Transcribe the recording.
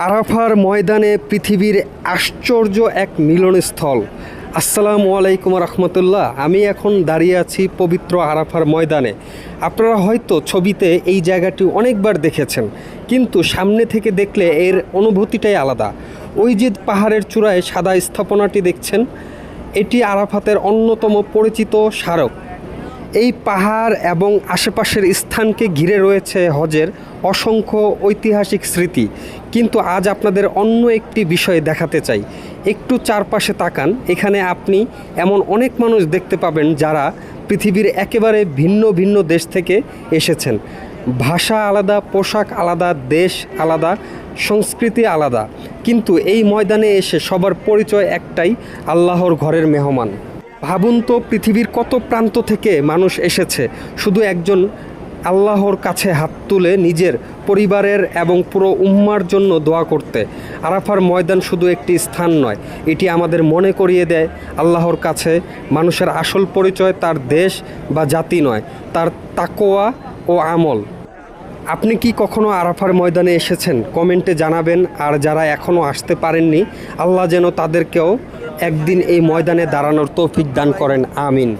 আরাফার ময়দানে পৃথিবীর আশ্চর্য এক মিলনস্থল। আসসালামু আলাইকুম রহমতুল্লাহ। আমি এখন দাঁড়িয়ে আছি পবিত্র আরাফার ময়দানে। আপনারা হয়তো ছবিতে এই জায়গাটি অনেকবার দেখেছেন, কিন্তু সামনে থেকে দেখলে এর অনুভূতিটাই আলাদা। ওই যে পাহাড়ের চূড়ায় সাদা স্থাপনাটি দেখছেন, এটি আরাফাতের অন্যতম পরিচিত স্মারক। এই পাহাড় এবং আশেপাশের স্থানকে ঘিরে রয়েছে হজের অসংখ্য ঐতিহাসিক স্মৃতি। কিন্তু আজ আপনাদের অন্য একটি বিষয় দেখাতে চাই। একটু চারপাশে তাকান, এখানে আপনি এমন অনেক মানুষ দেখতে পাবেন যারা পৃথিবীর একেবারে ভিন্ন ভিন্ন দেশ থেকে এসেছেন। ভাষা আলাদা, পোশাক আলাদা, দেশ আলাদা, সংস্কৃতি আলাদা, কিন্তু এই ময়দানে এসে সবার পরিচয় একটাই: আল্লাহর ঘরের মেহমান। ভাবুন তো, পৃথিবীর কত প্রান্ত থেকে মানুষ এসেছে শুধু একজন আল্লাহর কাছে হাত তুলে নিজের পরিবারের এবং পুরো উম্মার জন্য দোয়া করতে। আরাফার ময়দান শুধু একটি স্থান নয়, এটি আমাদের মনে করিয়ে দেয় আল্লাহর কাছে মানুষের আসল পরিচয় তার দেশ বা জাতি নয়, তার তাকওয়া ও আমল। আপনি কি কখনো আরাফার ময়দানে এসেছেন? কমেন্টে জানাবেন। আর যারা এখনও আসতে পারেননি, আল্লাহ যেন তাদেরকেও একদিন এই ময়দানে দাঁড়ানোর তৌফিক দান করেন। আমিন।